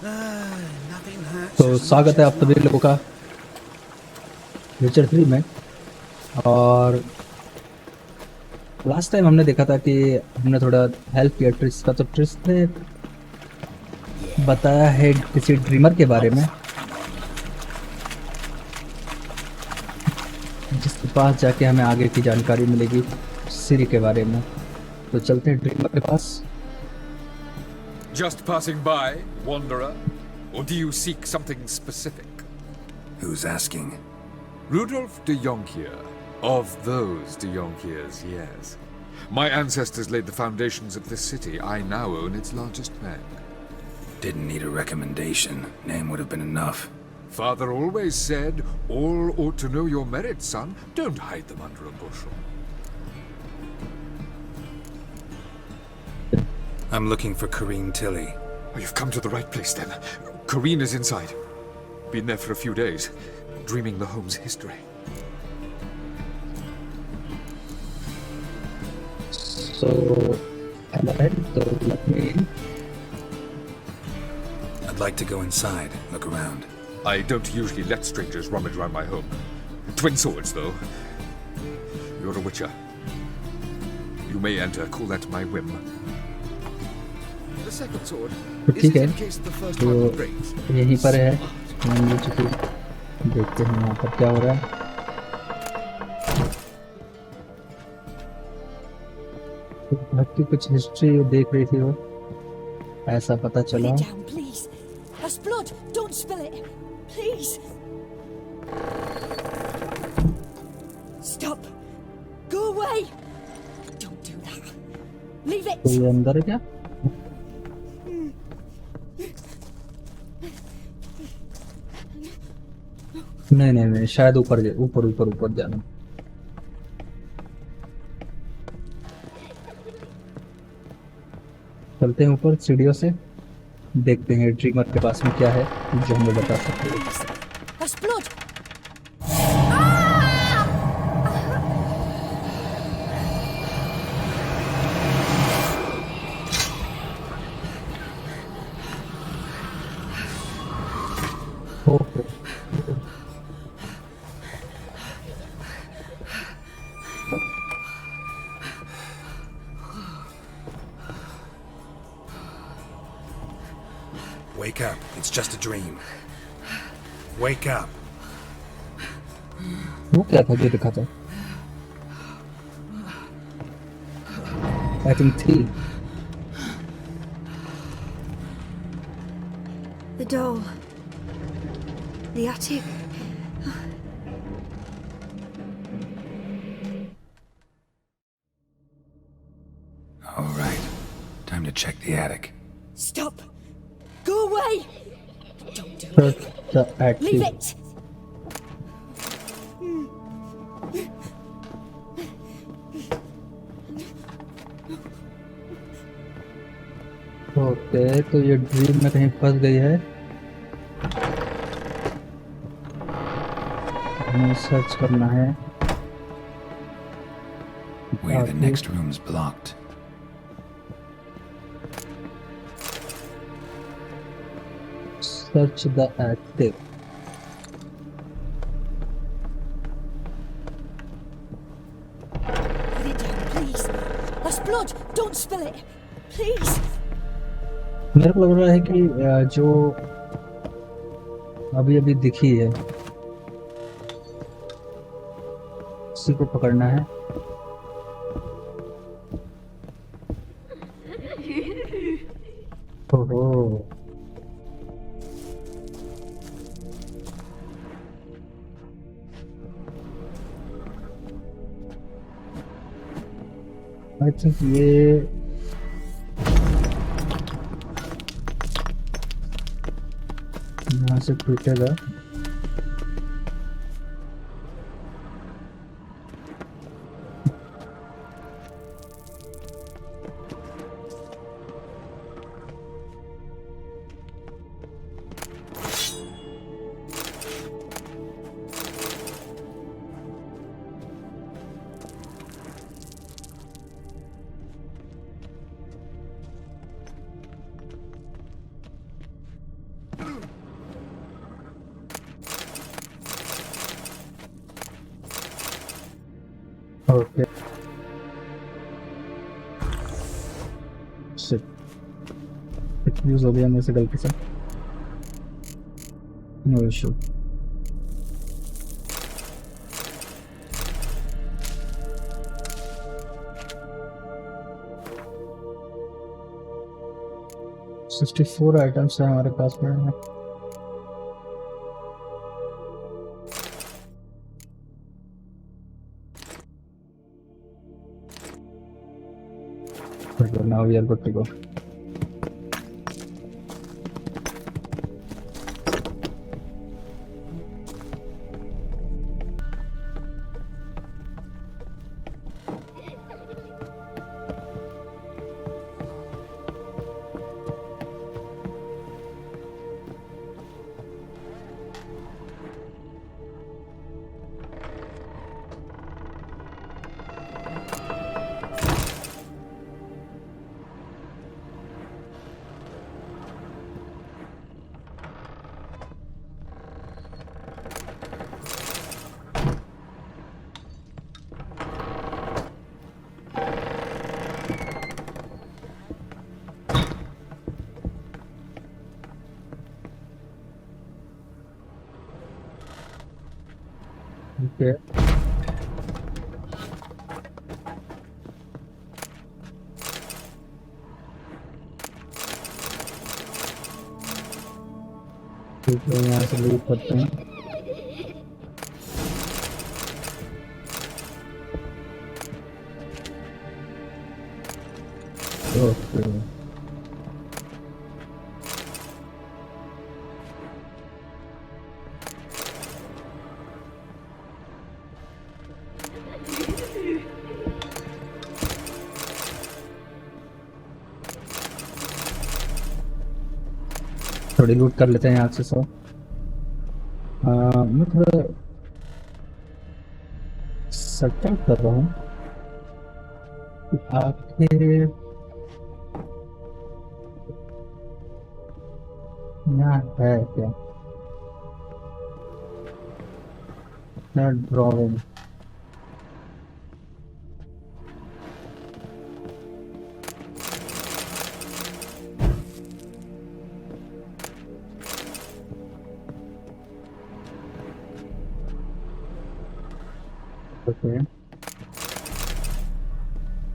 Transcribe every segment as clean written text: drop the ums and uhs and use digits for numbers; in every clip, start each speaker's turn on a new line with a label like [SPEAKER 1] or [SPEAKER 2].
[SPEAKER 1] Nothing hurts
[SPEAKER 2] तो
[SPEAKER 1] as
[SPEAKER 2] स्वागत
[SPEAKER 1] much
[SPEAKER 2] है
[SPEAKER 1] as
[SPEAKER 2] आप सभी
[SPEAKER 1] not.
[SPEAKER 2] लोगों का विचर 3 में। और लास्ट टाइम हमने देखा था कि हमने थोड़ा हेल्प किया ट्रिस का, तो ट्रिस ने बताया है किसी ड्रीमर के बारे में जिसके पास जाके हमें आगे की जानकारी मिलेगी सिरी के बारे में। तो चलते हैं ड्रीमर के पास।
[SPEAKER 3] Just passing by, wanderer? Or do you seek something specific?
[SPEAKER 1] Who's asking?
[SPEAKER 3] Rudolf de Jonkier. Of those de Jonkiers, yes. My ancestors laid the foundations of this city. I now own its largest bank.
[SPEAKER 1] Didn't need a recommendation. Name would have been enough.
[SPEAKER 3] Father always said, all ought to know your merits, son. Don't hide them under a bushel.
[SPEAKER 1] I'm looking for Kareen Tilly.
[SPEAKER 3] Oh, you've come to the right place, then. Kareen is inside. Been there for a few days, dreaming the home's history.
[SPEAKER 2] So, so let me in.
[SPEAKER 1] I'd like to go inside, look around.
[SPEAKER 3] I don't usually let strangers rummage around my home. Twin swords, though. You're a witcher. You may enter, call that my whim. The second sword.
[SPEAKER 2] तो
[SPEAKER 3] Is
[SPEAKER 2] ठीक
[SPEAKER 3] it
[SPEAKER 2] है,
[SPEAKER 3] in case the first
[SPEAKER 2] तो
[SPEAKER 3] one breaks?
[SPEAKER 2] यहीं पर है। मान लीजिए कि देखते हैं यहाँ पर क्या हो रहा है। तो घर की कुछ हिस्ट्री देख रही थी वो, ऐसा पता
[SPEAKER 4] Put
[SPEAKER 2] चला।
[SPEAKER 4] it down, please. That's blood. Don't spill it. Please. Stop. Go away. Don't do that. Leave
[SPEAKER 2] तो
[SPEAKER 4] it.
[SPEAKER 2] ये अंदर है क्या? नहीं नहीं नहीं, शायद ऊपर ऊपर ऊपर ऊपर जाना। चलते हैं ऊपर सीढ़ियों से, देखते हैं ड्रीमर के पास में क्या है जो हमें बता सकते हैं।
[SPEAKER 4] Please. That's blood.
[SPEAKER 2] Okay,
[SPEAKER 1] Wake up, it's just a dream. Wake up.
[SPEAKER 2] वो क्या था जो दिखा था? आई थिंक थी।
[SPEAKER 5] The doll. The attic.
[SPEAKER 1] All right, time to check the attic.
[SPEAKER 4] Stop. Go away. Don't do
[SPEAKER 2] Search
[SPEAKER 4] it.
[SPEAKER 2] the
[SPEAKER 4] Leave
[SPEAKER 2] attic।
[SPEAKER 4] it.
[SPEAKER 2] Okay, तो ये dream में कहीं फंस गई है। हमें सर्च करना है।
[SPEAKER 1] Where the
[SPEAKER 2] Okay.
[SPEAKER 1] next room's blocked.
[SPEAKER 2] Search the attic।
[SPEAKER 4] Put it down, please. That's blood. Don't spill it. Please.
[SPEAKER 2] मेरे को लग रहा है कि जो अभी अभी दिखी है उसी को पकड़ना है। ओहो, आई थिंक ये यहाँ से टूटेगा। ओके शिट, यूज हो गया मेरे से गलती से। No issue. Sixty four items है हमारे पास में। Now we are good to go. Okay ठीक है, यहाँ से लूट करते हैं। ओके थोड़ी लूट कर लेते हैं यहाँ से सब। मैं थोड़ा सटल कर रहा हूँ कि आखिर यहाँ है क्या ड्रॉइंग। ओके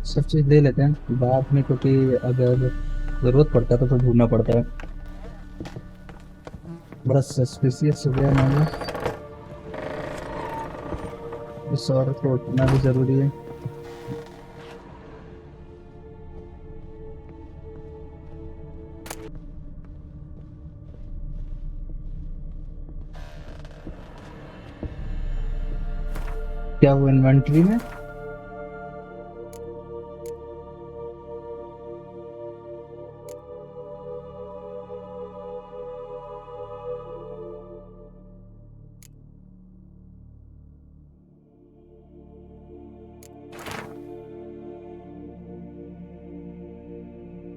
[SPEAKER 2] सब चीज़ ले लेते हैं बाद में, क्योंकि अगर ज़रूरत पड़ता है तो फिर ढूंढना पड़ता है। बड़ा सस्पिशियस हो गया मामला, इस औरत को उठना भी ज़रूरी है। क्या वो इन्वेंट्री में?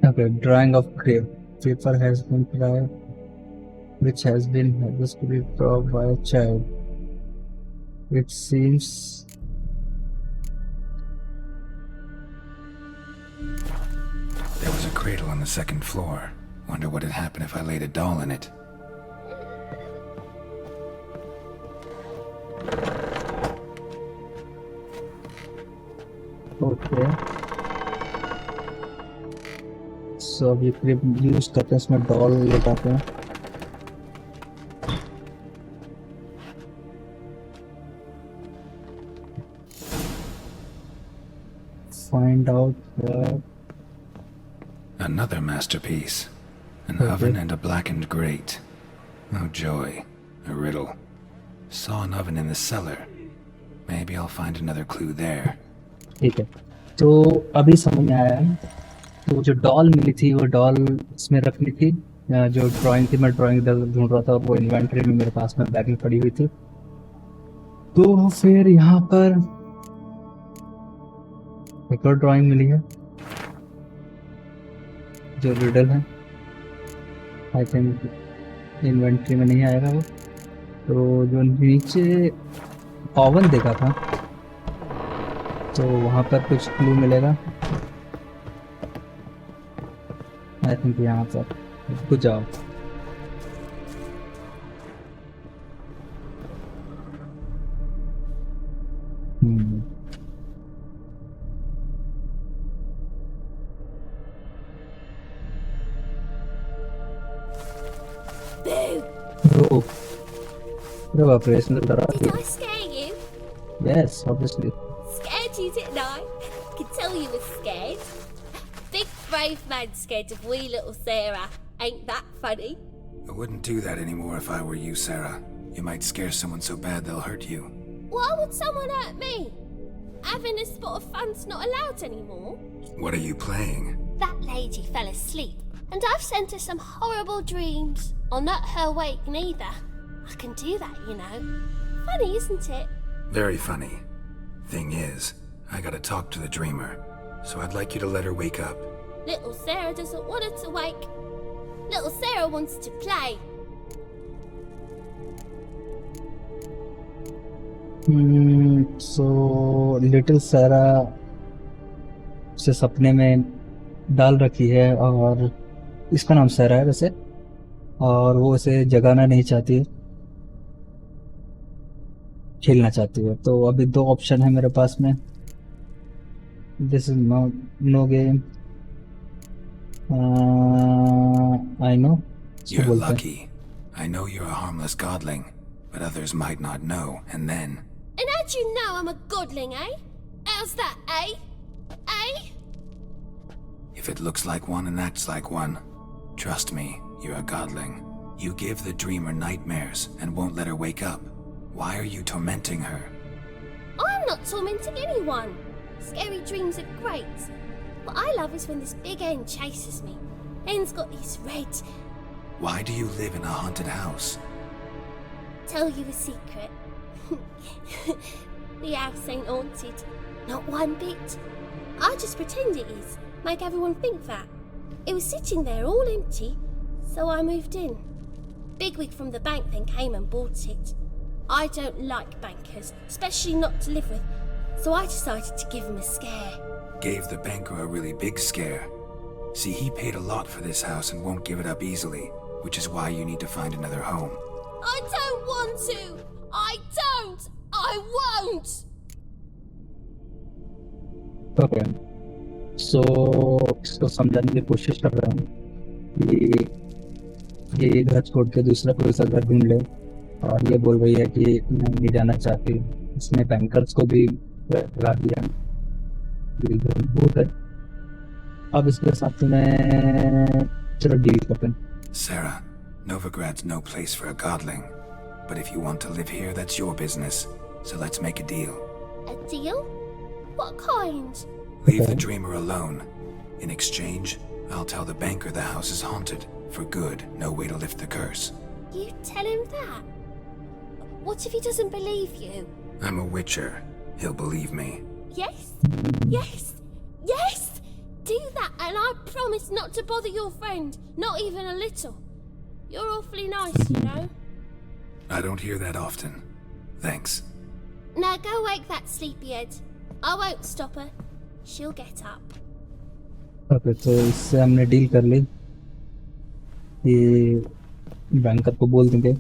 [SPEAKER 2] Okay, drawing of grave. Paper has been tried, which has been used to be drawn by a child. It seems
[SPEAKER 1] There was a cradle on the second floor. Wonder what had happened if I laid a doll in it.
[SPEAKER 2] okay. So अब ये क्रिप use करते हैं, इसमें doll लगाते हैं। Find out
[SPEAKER 1] Another masterpiece. An
[SPEAKER 2] Okay.
[SPEAKER 1] oven and a blackened grate. Oh joy. A riddle. Saw an oven in the cellar. Maybe I'll find another clue there.
[SPEAKER 2] ठीक है, तो अभी समझ में आया है। तो जो डॉल मिली थी वो डॉल इसमें रखनी थी, जो ड्राइंग थी मैं ड्राइंग ढूंढ रहा था, वो इन्वेंट्री में मेरे पास में बैग में पड़ी हुई थी। तो फिर यहाँ पर एक और ड्राइंग मिली है जो रिडल है। आई थिंक इन्वेंट्री में नहीं आएगा वो। तो जो नीचे ओवन देखा था तो वहाँ पर कुछ क्लू मिलेगा। आई थिंक यहाँ पर कुछ जाओ। हम्म।
[SPEAKER 4] Boo!
[SPEAKER 2] ओ, अरे बाप रे, इसमें तो डरा
[SPEAKER 4] Did
[SPEAKER 2] दिया।
[SPEAKER 4] I scare you?
[SPEAKER 2] Yes obviously.
[SPEAKER 4] Scared you, didn't I? Could tell you were scared. Big brave man scared of wee little Sarah. Ain't that funny?
[SPEAKER 1] I wouldn't do that anymore if I were you, Sarah. You might scare someone so bad they'll hurt you.
[SPEAKER 4] Why would someone hurt me? Having a spot of fun's not allowed anymore.
[SPEAKER 1] What are you playing?
[SPEAKER 4] That lady fell asleep, and I've sent her some horrible dreams. I'll not her wake neither. I can do that, you know. Funny, isn't it?
[SPEAKER 1] Very funny. Thing is, I gotta talk to the dreamer, so I'd like you to let her wake up.
[SPEAKER 4] Little Sarah doesn't want her to wake. Little Sarah wants to play.
[SPEAKER 2] So little सारा से सपने में डाल रखी है, और इसका नाम सारा है वैसे, और वो उसे जगाना नहीं चाहती है, खेलना चाहती है। तो अभी दो ऑप्शन है मेरे पास में। This is no game. I know इसको
[SPEAKER 1] You're
[SPEAKER 2] बोलते हैं।
[SPEAKER 1] lucky. I know you're a harmless godling, but others might not know, and then...
[SPEAKER 4] And how'd you know I'm a godling, eh? How's that, eh? Eh?
[SPEAKER 1] If it looks like one and acts like one, trust me, you're a godling. You give the dreamer nightmares and won't let her wake up. Why are you tormenting her?
[SPEAKER 4] I'm not tormenting anyone. Scary dreams are great. What I love is when this big hen chases me. Hen's got these red...
[SPEAKER 1] Why do you live in a haunted house?
[SPEAKER 4] Tell you a secret. The house ain't haunted. Not one bit. I just pretend it is. Make everyone think that. It was sitting there all empty, so I moved in. Bigwig from the bank then came and bought it. I don't like bankers, especially not to live with, so I decided to give him a scare.
[SPEAKER 1] Gave the banker a really big scare. See, he paid a lot for this house and won't give it up easily, which is why you need to find another home.
[SPEAKER 4] I don't want to! I don't! I won't!
[SPEAKER 2] Okay, so इसको समझाने की कोशिश कर रहा हूँ कि ये घर छोड़ के दूसरा कोई सा घर ढूंढ ले, और ये बोल रही है कि मैं नहीं जाना चाहती। इसने बैंकर्स को भी लगा दिया, ये घर भूत है। अब इसके साथ मैं चलो डील करते हैं।
[SPEAKER 1] Sarah, Novigrad's no place for a godling. But if you want to live here, that's your business. So let's make a deal.
[SPEAKER 4] A deal? What kind?
[SPEAKER 1] Leave the dreamer alone. In exchange, I'll tell the banker the house is haunted. For good, no way to lift the curse.
[SPEAKER 4] You tell him that? What if he doesn't believe you?
[SPEAKER 1] I'm a witcher. He'll believe me.
[SPEAKER 4] Yes? Yes? Yes! Do that, and I promise not to bother your friend. Not even a little. You're awfully nice, you know.
[SPEAKER 1] I don't hear that often. Thanks.
[SPEAKER 4] Now go wake that sleepyhead. I won't stop her. She'll get up.
[SPEAKER 2] Okay, तो इससे हमने deal कर ली कि banker को बोल देंगे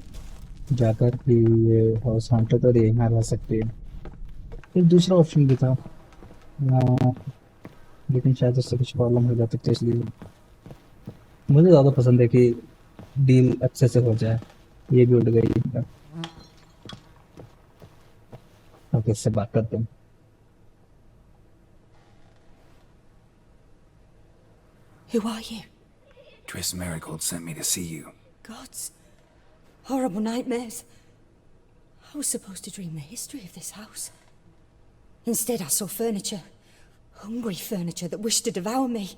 [SPEAKER 2] जाकर कि ये हाउस हॉन्टेड और ये यहाँ रह सकती है। फिर दूसरा ऑप्शन भी था, लेकिन शायद उससे कुछ प्रॉब्लम हो जाती, तो इसलिए मुझे ज़्यादा पसंद है कि डील अच्छे से हो जाए। ये भी उड़ गई। ओके, इससे बात करते हैं।
[SPEAKER 5] Who are you?
[SPEAKER 1] Triss Marigold sent me to see you.
[SPEAKER 5] Gods. Horrible nightmares. I was supposed to dream the history of this house. Instead, I saw furniture. Hungry furniture that wished to devour me.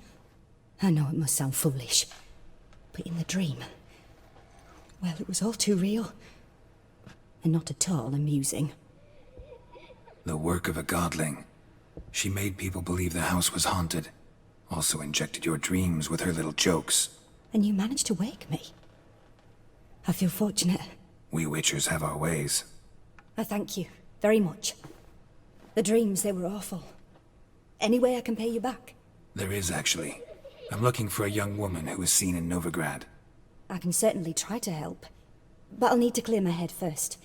[SPEAKER 5] I know it must sound foolish, but in the dream, well, it was all too real. And not at all amusing.
[SPEAKER 1] The work of a godling. She made people believe the house was haunted. Also injected your dreams with her little jokes.
[SPEAKER 5] And you managed to wake me. I feel fortunate.
[SPEAKER 1] We witchers have our ways.
[SPEAKER 5] I thank you very much. The dreams, they were awful. Any way I can pay you back?
[SPEAKER 1] There is, actually. I'm looking for a young woman who was seen in Novigrad.
[SPEAKER 5] I can certainly try to help. But I'll need to clear my head first.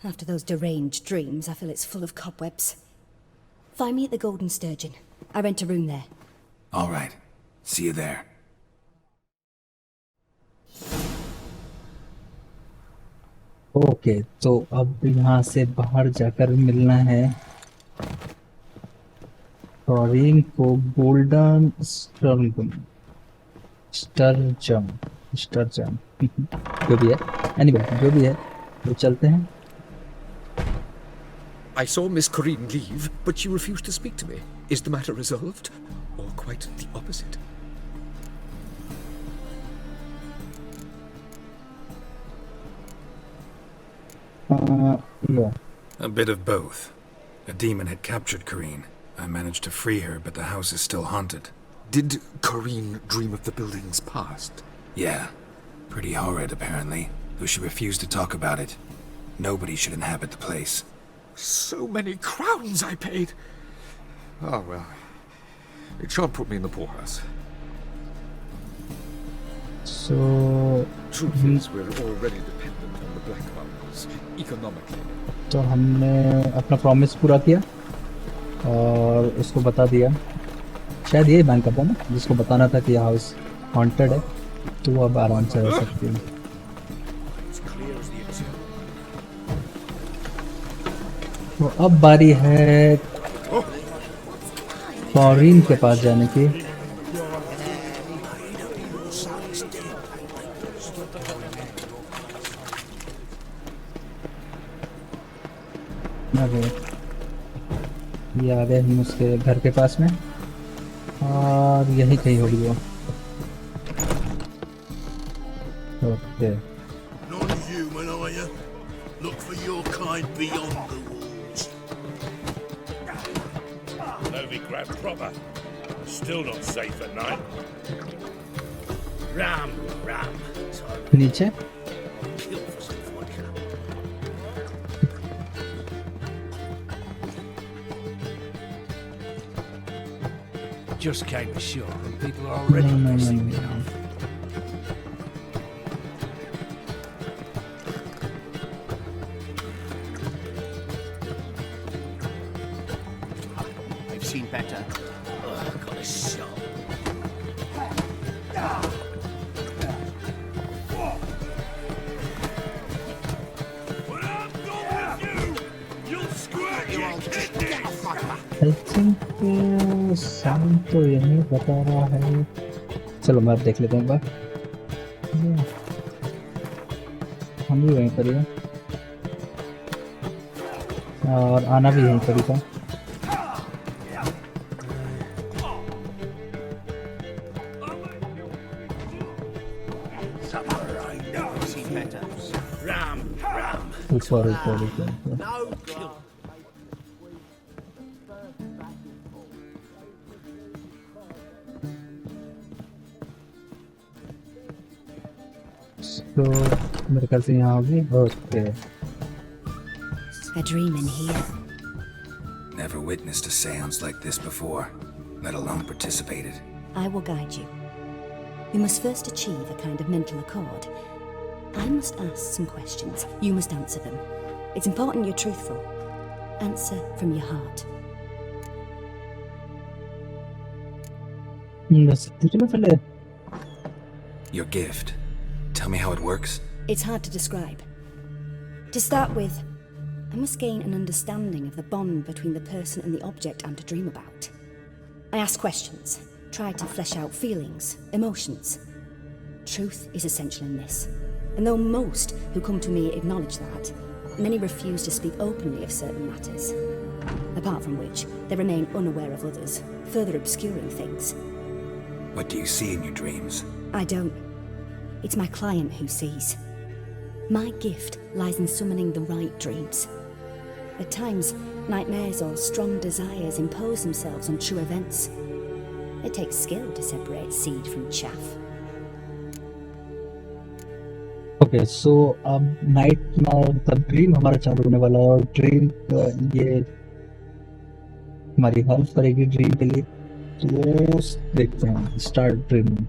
[SPEAKER 5] After those deranged dreams, I feel it's full of cobwebs. Find me at the Golden Sturgeon. I rent a room there.
[SPEAKER 1] All right. See you there.
[SPEAKER 2] Okay, तो अब यहाँ से बाहर जाकर मिलना है fluorine को golden स्टर्जम स्टर्जम जो भी है, एनीवे जो भी है, तो चलते हैं.
[SPEAKER 3] I saw Miss Corinne leave, but she refused to speak to me. Is the matter resolved? Or quite the opposite?
[SPEAKER 2] Yeah.
[SPEAKER 1] A bit of both. A demon had captured Corinne. I managed to free her, but the house is still haunted.
[SPEAKER 3] Did Corinne dream of the building's past?
[SPEAKER 1] Yeah. Pretty horrid, apparently, though she refused to talk about it. Nobody should inhabit the place.
[SPEAKER 3] So many crowns I paid! Oh, well. It shan't put me in the poorhouse.
[SPEAKER 2] So
[SPEAKER 3] Truth is, we're already dependent on the Black Mountains, economically.
[SPEAKER 2] तो हमने अपना promise पूरा किया और उसको बता दिया. शायद ये बैंक का था ना जिसको बताना था कि हाउस हॉन्टेड है, तो वो अब आराम से रह सकती है. तो अब बारी है फ्लोरीन के पास जाने की. ये आ गए हम उसके घर के पास में और यही कहीं होगी वो. Okay,
[SPEAKER 6] Non-human, are you? Look for your kind beyond the walls.
[SPEAKER 7] Novigrad proper. Still not safe at night. Ram.
[SPEAKER 2] नीचे
[SPEAKER 7] Kill for some vodka. Just came ashore and people are already pissing me off. I've seen better. Ugh, got a shot. When I'm done with you, you'll squirt your kidneys.
[SPEAKER 2] I think sound तो यही बता रहा है. चलो मैं अब देख लेता हूँ एक बार. हम भी वहीं पर ही हैं और आना भी यहीं पर ही था.
[SPEAKER 7] Seen better. Ram.
[SPEAKER 2] ऊपर.
[SPEAKER 7] No kill.
[SPEAKER 2] तो मेरे ख्याल से यहाँ होगी. Okay,
[SPEAKER 5] A dream in here.
[SPEAKER 1] Never witnessed a seance like this before, let alone participated.
[SPEAKER 5] I will guide you. We must first achieve a kind of mental accord. I must ask some questions. You must answer them. It's important you're truthful. Answer from your heart.
[SPEAKER 2] बस तुझे पहले
[SPEAKER 1] Your gift. Tell me how it works.
[SPEAKER 5] It's hard to describe. To start with, I must gain an understanding of the bond between the person and the object I'm to dream about. I ask questions, try to flesh out feelings, emotions. Truth is essential in this. And though most who come to me acknowledge that, many refuse to speak openly of certain matters. Apart from which, they remain unaware of others, further obscuring things.
[SPEAKER 1] What do you see in your dreams?
[SPEAKER 5] I don't. It's my client who sees. My gift lies in summoning the right dreams. At times, nightmares or strong desires impose themselves on true events. It takes skill to separate seed from chaff.
[SPEAKER 2] Okay. So अब night मतलब dream हमारा चालू होने वाला है और dream ये तुम्हारी हेल्प करेगी ड्रीम के लिए, तो देखते हैं, start dreaming.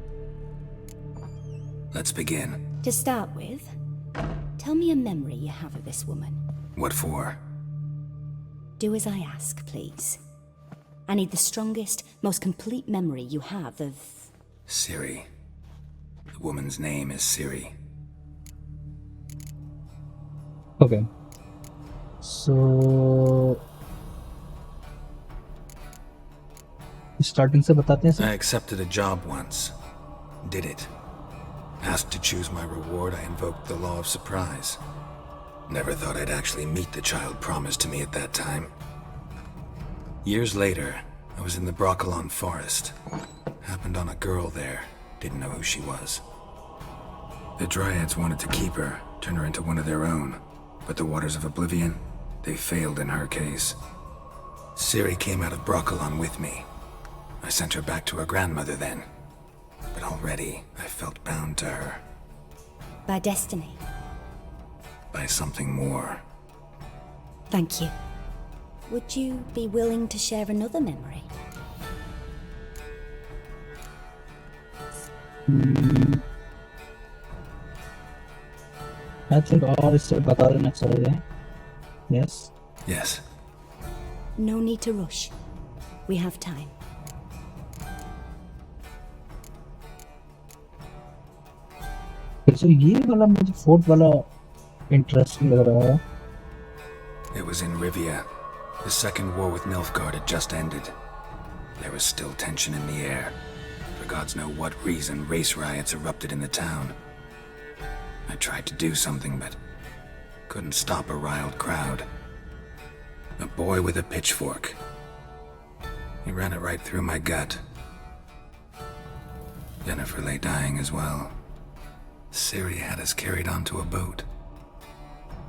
[SPEAKER 1] Let's begin.
[SPEAKER 5] To start with, tell me a memory you have of this woman.
[SPEAKER 1] What for?
[SPEAKER 5] Do as I ask, please. I need the strongest, most complete memory you have of...
[SPEAKER 1] Siri. The woman's name is Siri.
[SPEAKER 2] Okay. So starting से बताते हैं
[SPEAKER 1] I
[SPEAKER 2] sir.
[SPEAKER 1] accepted a job once. Did it. Asked to choose my reward, I invoked the law of surprise. Never thought I'd actually meet the child promised to me at that time. Years later, I was in the Broccolon forest. Happened on a girl there. Didn't know who she was. The Dryads wanted to keep her, turn her into one of their own. But the Waters of Oblivion, they failed in her case. Siri came out of Broccolon with me. I sent her back to her grandmother then. But already, I felt bound to her.
[SPEAKER 5] By destiny.
[SPEAKER 1] By something more.
[SPEAKER 5] Thank you. Would you be willing to share another memory?
[SPEAKER 2] I think और इससे बता देना चाहिए। Yes.
[SPEAKER 1] Yes.
[SPEAKER 5] No need to rush. We have time.
[SPEAKER 2] तो ये वाला मुझे fourth वाला इंटरेस्टिंग लग रहा है।
[SPEAKER 1] It was in Rivia. The second war with Nilfgaard had just ended. There was still tension in the air. For gods know what reason, race riots erupted in the town. I tried to do something, but couldn't stop a riled crowd. A boy with a pitchfork. He ran it right through my gut. Jennifer lay dying as well. Siri had us carried onto a boat.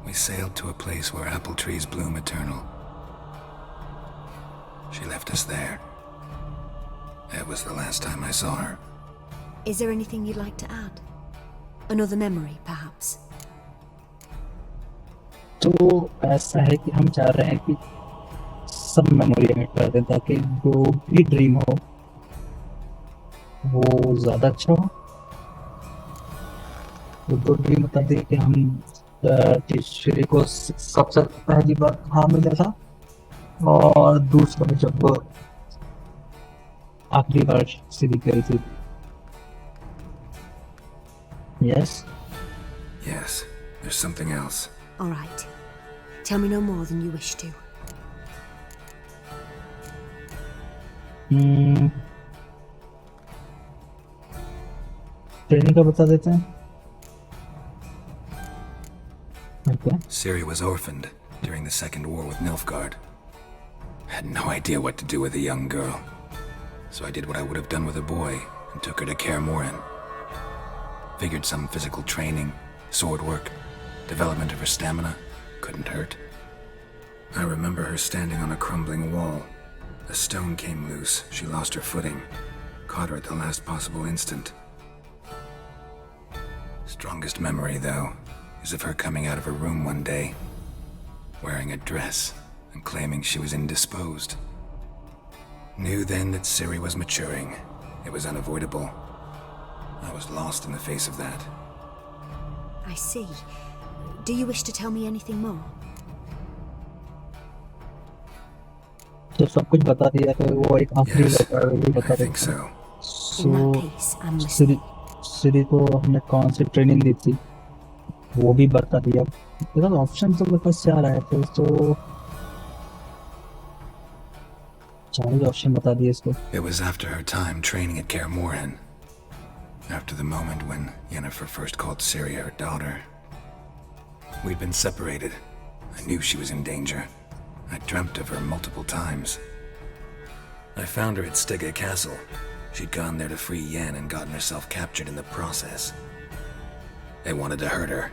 [SPEAKER 1] We sailed to a place where apple trees bloom eternal. She left us there. That was the last time I saw her.
[SPEAKER 5] Is there anything you'd like to add? Another memory, perhaps?
[SPEAKER 2] तो ऐसा है कि हम चाह रहे हैं कि सब मेमोरी ऐड कर दें ताकि जो भी ड्रीम हो वो ज़्यादा अच्छा हो। तो दो ड्रीम बता दें कि हम श्री को सबसे पहली बार कहाँ मिला था और दूसरा जब आखिरी बार श्री गई थी। Yes?
[SPEAKER 1] Yes, there's something else.
[SPEAKER 5] All right. Tell me no more than you wish to.
[SPEAKER 2] Training का बता देते हैं। Okay.
[SPEAKER 1] Siri was orphaned during the Second War with Nilfgaard. Had no idea what to do with a young girl. So I did what I would have done with a boy and took her to Kaer Morhen. Figured some physical training, sword work, development of her stamina couldn't hurt. I remember her standing on a crumbling wall. A stone came loose, she lost her footing, caught her at the last possible instant. Strongest memory, though, is of her coming out of her room one day, wearing a dress and claiming she was indisposed. Knew then that Siri was maturing. It was unavoidable. I was lost in the face of that.
[SPEAKER 5] I see. Do you wish to tell me anything more?
[SPEAKER 2] तो सब कुछ बता दिया तो वो एक आखिरी
[SPEAKER 1] Yes,
[SPEAKER 2] भी बता
[SPEAKER 1] I think
[SPEAKER 2] देते
[SPEAKER 1] so.
[SPEAKER 5] In that
[SPEAKER 2] so
[SPEAKER 5] case, I'm listening.
[SPEAKER 2] Shri को हमने कौन सी ट्रेनिंग दी थी वो भी बता दिया। बिकॉज ऑप्शन तो मेरे पास चार आए थे तो चार ही ऑप्शन बता दिए इसको।
[SPEAKER 1] It was after her time training at Kaer Morhen. After the moment when Yennefer first called Siri her daughter. We'd been separated. I knew she was in danger. I dreamt of her multiple times. I found her at Stege Castle. She'd gone there to free Yen and gotten herself captured in the process. They wanted to hurt her.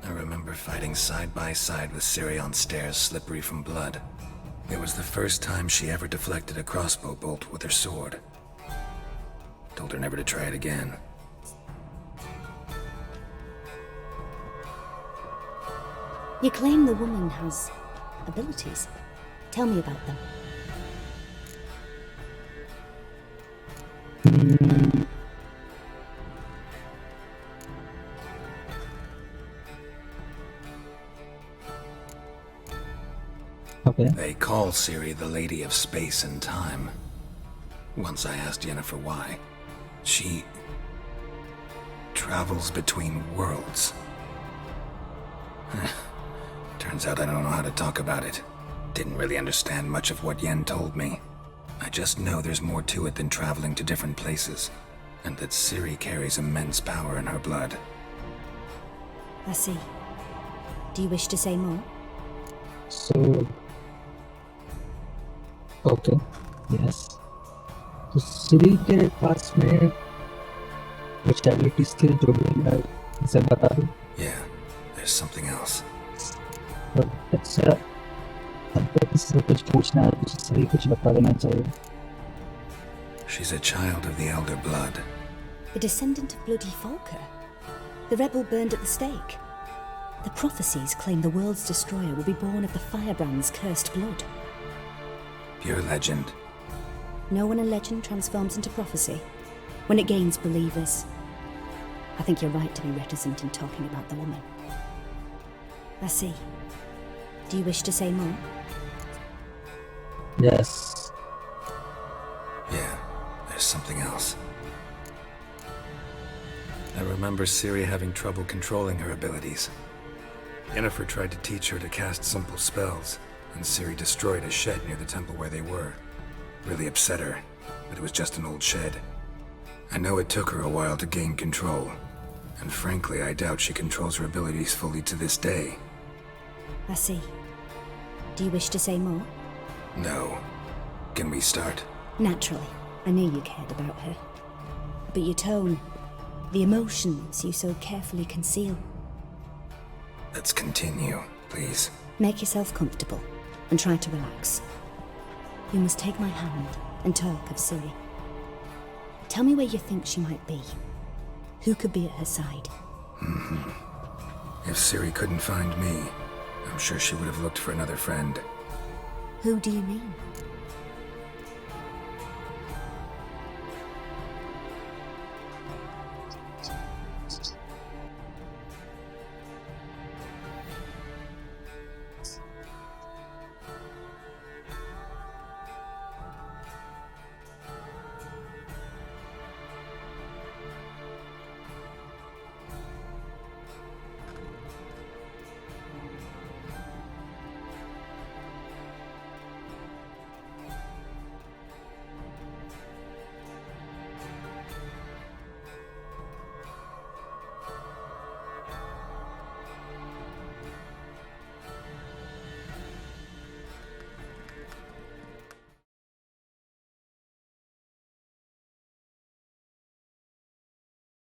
[SPEAKER 1] I remember fighting side by side with Siri on stairs slippery from blood. It was the first time she ever deflected a crossbow bolt with her sword. Told her never to try it again.
[SPEAKER 5] You claim the woman has abilities. Tell me about them.
[SPEAKER 2] Okay.
[SPEAKER 1] They call Ciri the Lady of Space and Time. Once I asked Yennefer why. She travels between worlds. Turns out I don't know how to talk about it. Didn't really understand much of what Yen told me. I just know there's more to it than traveling to different places, and that Ciri carries immense power in her blood.
[SPEAKER 5] I see. Do you wish to say more?
[SPEAKER 2] So, okay, yes. तो सिरी के पास में कुछ abilities थी जो भी मैं इसे बता दूं।
[SPEAKER 1] Yeah, there's something else.
[SPEAKER 2] और अच्छा, अब तो किसी से कुछ पूछना है, कुछ सही कुछ बता देना चाहिए।
[SPEAKER 1] She's a child of the Elder Blood.
[SPEAKER 5] The descendant of bloody Falker? The rebel burned at the stake? The prophecies claim the world's destroyer will be born of the firebrand's cursed blood.
[SPEAKER 1] Pure legend.
[SPEAKER 5] Know when a legend transforms into prophecy? When it gains believers. I think you're right to be reticent in talking about the woman. I see. Do you wish to say more?
[SPEAKER 2] Yes.
[SPEAKER 1] Yeah, there's something else. I remember Ciri having trouble controlling her abilities. Yennefer tried to teach her to cast simple spells, and Ciri destroyed a shed near the temple where they were. Really upset her, but it was just an old shed. I know it took her a while to gain control, and frankly, I doubt she controls her abilities fully to this day.
[SPEAKER 5] I see. Do you wish to say more?
[SPEAKER 1] No. Can we start?
[SPEAKER 5] Naturally. I knew you cared about her. But your tone, the emotions you so carefully conceal.
[SPEAKER 1] Let's continue, please.
[SPEAKER 5] Make yourself comfortable and try to relax. You must take my hand and talk of Ciri. Tell me where you think she might be. Who could be at her side?
[SPEAKER 1] If Ciri couldn't find me, I'm sure she would have looked for another friend.
[SPEAKER 5] Who do you mean?